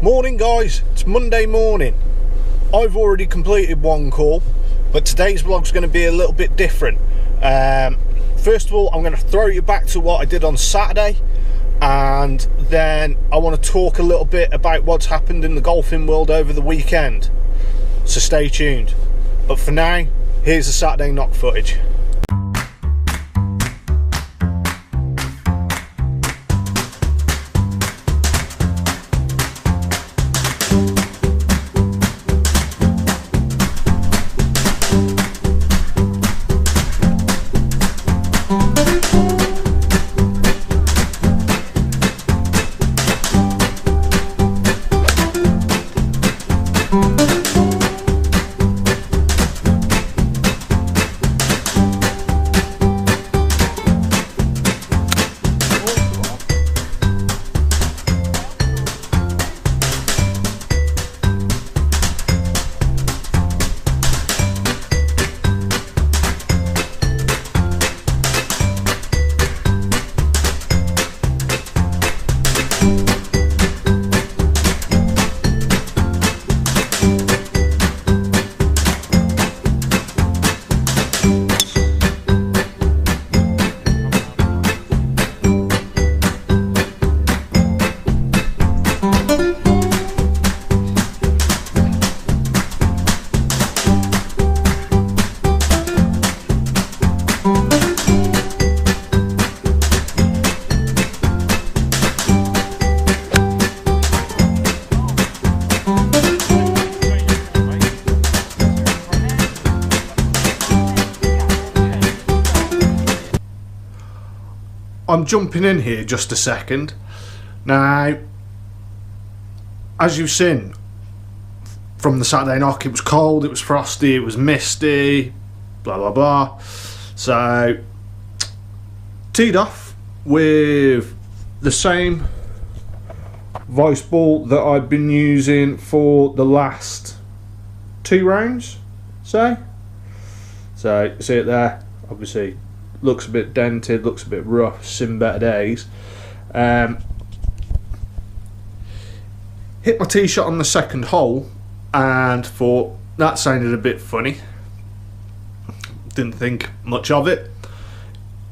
Morning guys, it's Monday morning. I've already completed one call, but today's vlog's going to be a little bit different. First of all, I'm going to throw you back to what I did on Saturday, and then I want to talk a little bit about what's happened in the golfing world over the weekend. So stay tuned. But for now, here's the Saturday knock footage. I'm jumping in here just a second. Now, as you've seen from the Saturday knock, it was cold, it was frosty, it was misty, blah blah blah. So, teed off with the same Vice ball that I've been using for the last 2 rounds, say. So, see it there, obviously. Looks a bit dented, looks a bit rough, seen better days. Hit my tee shot on the second hole and thought that sounded a bit funny. Didn't think much of it.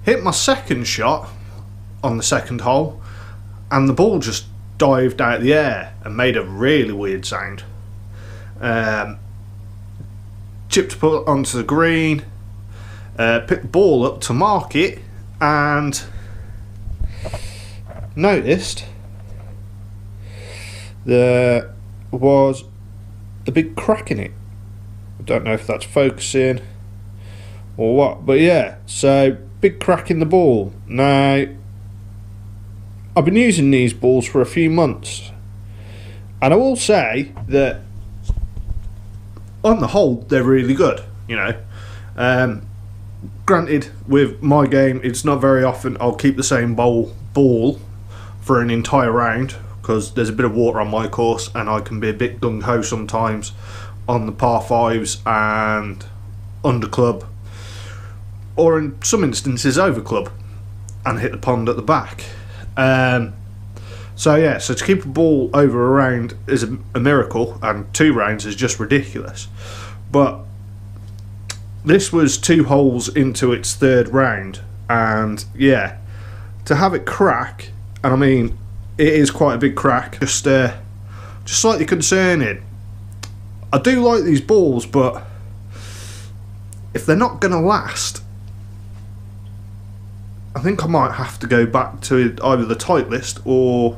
Hit my second shot on the second hole and the ball just dived out of the air and made a really weird sound. Chipped put onto the green. Picked the ball up to mark it and noticed there was a big crack in it. I don't know if that's focusing or what, but yeah, so big crack in the ball. Now, I've been using these balls for a few months, and I will say that on the whole they're really good, you know. Granted, with my game, it's not very often I'll keep the same ball for an entire round, because there's a bit of water on my course and I can be a bit gung-ho sometimes on the par 5s and under club, or in some instances over club, and hit the pond at the back. So yeah, so to keep a ball over a round is a miracle, and 2 rounds is just ridiculous. But this was 2 holes into its 3rd round, and yeah, to have it crack, and I mean it is quite a big crack, just slightly concerning. I do like these balls, but if they're not going to last, I think I might have to go back to either the Titleist or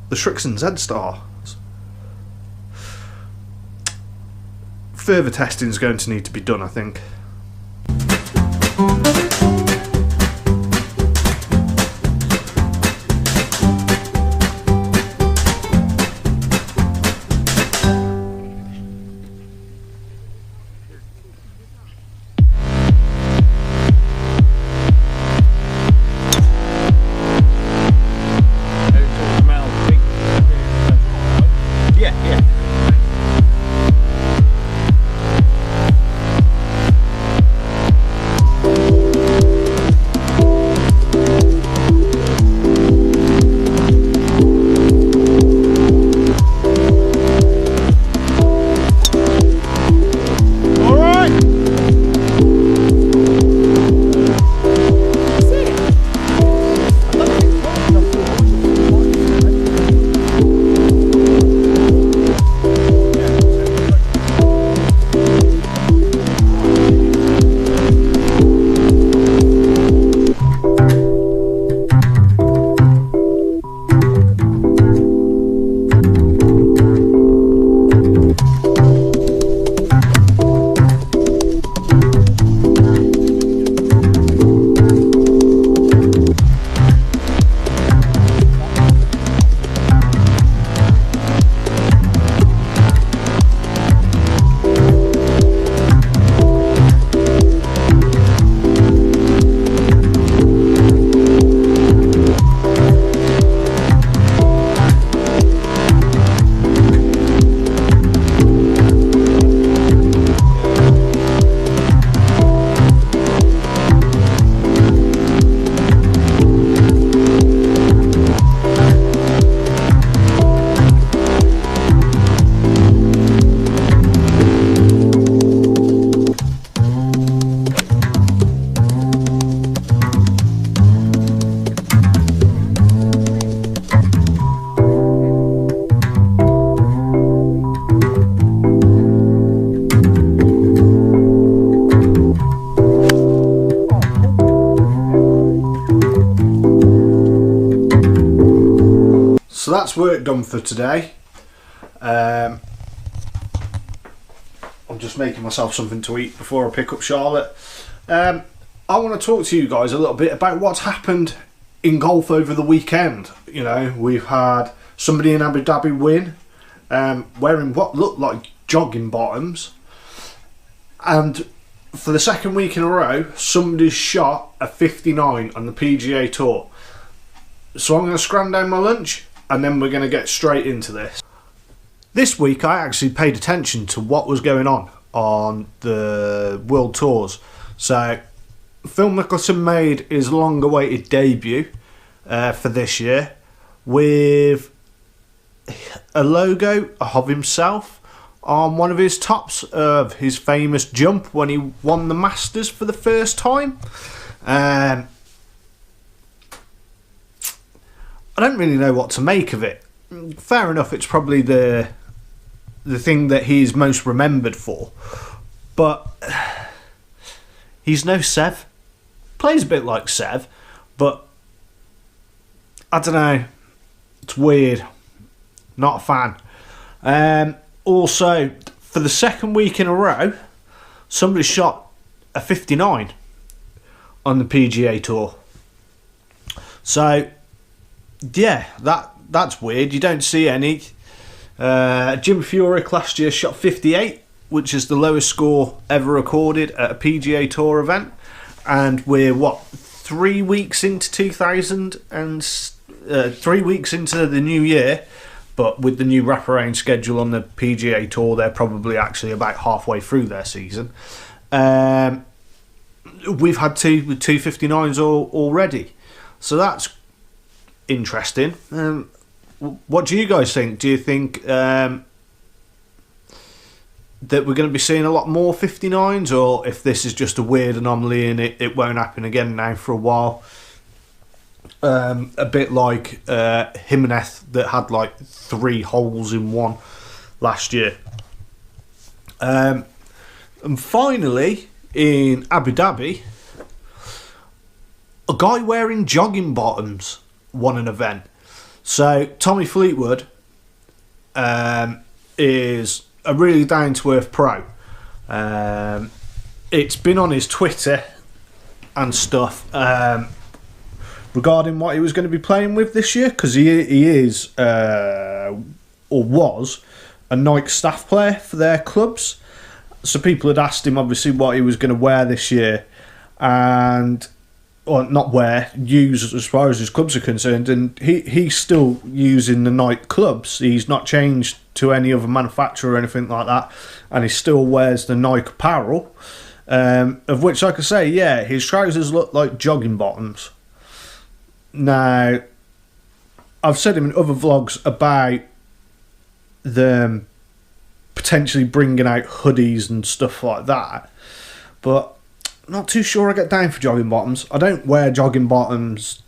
the Srixon Z-Star. Further testing is going to need to be done, I think. that's work done for today. I'm just making myself something to eat before I pick up Charlotte. I want to talk to you guys a little bit about what's happened in golf over the weekend. You know, we've had somebody in Abu Dhabi win, wearing what looked like jogging bottoms, and for the second week in a row, somebody's shot a 59 on the PGA Tour. So I'm going to scram down my lunch, and then we're going to get straight into this. This week I actually paid attention to what was going on the World Tours. So Phil Mickelson made his long-awaited debut for this year with a logo of himself on one of his tops of his famous jump when he won the Masters for the first time. I don't really know what to make of it. Fair enough, it's probably the thing that he's most remembered for, but he's no Sev. Plays a bit like Sev, but I don't know, it's weird. Not a fan. Also, for the second week in a row, somebody shot a 59 on the PGA Tour. So, yeah, that's weird. You don't see any. Jim Furyk last year shot 58, which is the lowest score ever recorded at a PGA Tour event. And we're, 3 weeks into 3 weeks into the new year. But with the new wraparound schedule on the PGA Tour, they're probably actually about halfway through their season. We've had two 59s already. So that's interesting. What do you guys think? Do you think that we're going to be seeing a lot more 59s? Or if this is just a weird anomaly and it won't happen again now for a while? A bit like Jimenez that had like 3 holes in one last year. And finally, in Abu Dhabi, a guy wearing jogging bottoms won an event. So Tommy Fleetwood is a really down-to-earth pro. It's been on his Twitter and stuff regarding what he was going to be playing with this year, because he is, or was, a Nike staff player for their clubs. So people had asked him, obviously, what he was going to wear this year, and, or not wear, use as far as his clubs are concerned, and he's still using the Nike clubs. He's not changed to any other manufacturer or anything like that, and he still wears the Nike apparel, of which, like I say, yeah, his trousers look like jogging bottoms. Now, I've said him in other vlogs about them potentially bringing out hoodies and stuff like that, but I'm not too sure I get down for jogging bottoms. I don't wear jogging bottoms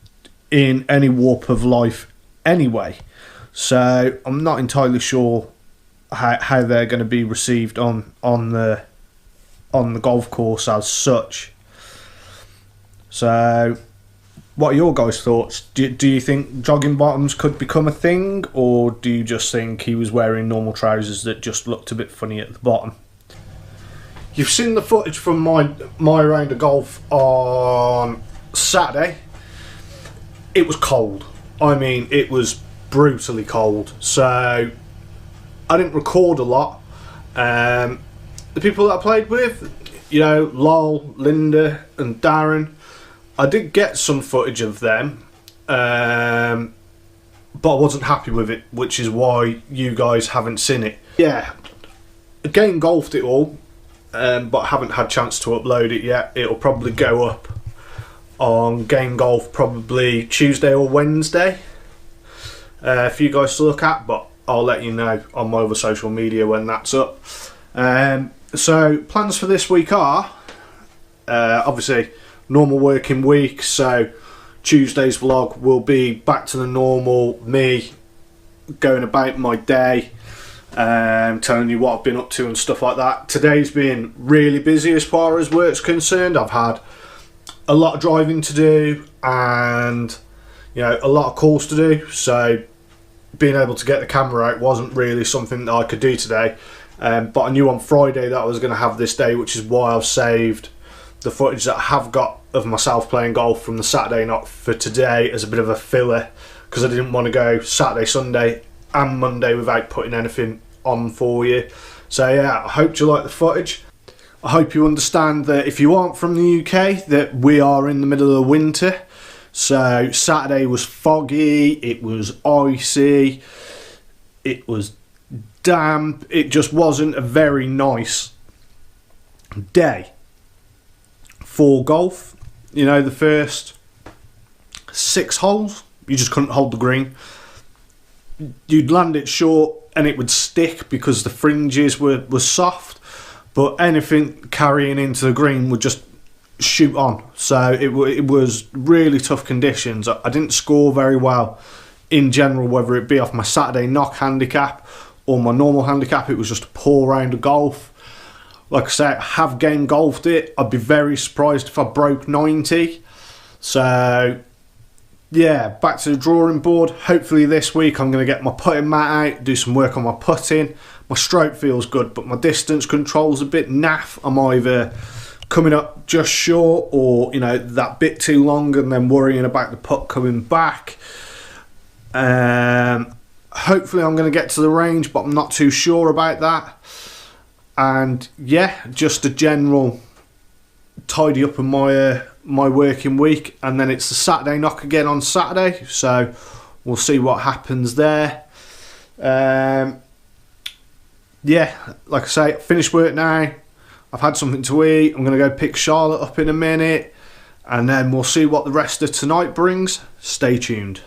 in any warp of life anyway, so I'm not entirely sure how they're going to be received on the golf course as such. So, what are your guys' thoughts? Do you think jogging bottoms could become a thing, or do you just think he was wearing normal trousers that just looked a bit funny at the bottom? You've seen the footage from my round of golf on Saturday. It was cold. I mean, it was brutally cold. So I didn't record a lot. The people that I played with, you know, Lol, Linda and Darren, I did get some footage of them, but I wasn't happy with it, which is why you guys haven't seen it. Yeah, again, golfed it all, but I haven't had a chance to upload it yet. It'll probably go up on Game Golf probably Tuesday or Wednesday for you guys to look at, but I'll let you know on my other social media when that's up. So plans for this week are obviously normal working week, so Tuesday's vlog will be back to the normal me going about my day, telling you what I've been up to and stuff like that. Today's been really busy as far as work's concerned. I've had a lot of driving to do and, you know, a lot of calls to do, so being able to get the camera out wasn't really something that I could do today. But I knew on Friday that I was going to have this day, which is why I've saved the footage that I have got of myself playing golf from the Saturday knock for today as a bit of a filler, because I didn't want to go Saturday, Sunday and Monday without putting anything on for you. So yeah, I hope you like the footage. I hope you understand that if you aren't from the UK, that we are in the middle of the winter. So Saturday was foggy, it was icy, it was damp, it just wasn't a very nice day for golf. You know, the first 6 holes, you just couldn't hold the green. You'd land it short and it would stick because the fringes were soft, but anything carrying into the green would just shoot on. So it was really tough conditions. I didn't score very well in general, whether it be off my Saturday knock handicap or my normal handicap. It was just a poor round of golf. Like I say, I have game golfed it. I'd be very surprised if I broke 90. So yeah, back to the drawing board. Hopefully this week I'm going to get my putting mat out, do some work on my putting. My stroke feels good, but my distance control's a bit naff. I'm either coming up just short, or you know, that bit too long and then worrying about the putt coming back. Hopefully I'm going to get to the range, but I'm not too sure about that. And yeah, just a general tidy up in my working week, and then it's the Saturday knock again on Saturday, so we'll see what happens there. Yeah, like I say, finished work now. I've had something to eat. I'm going to go pick Charlotte up in a minute, and then we'll see what the rest of tonight brings. Stay tuned.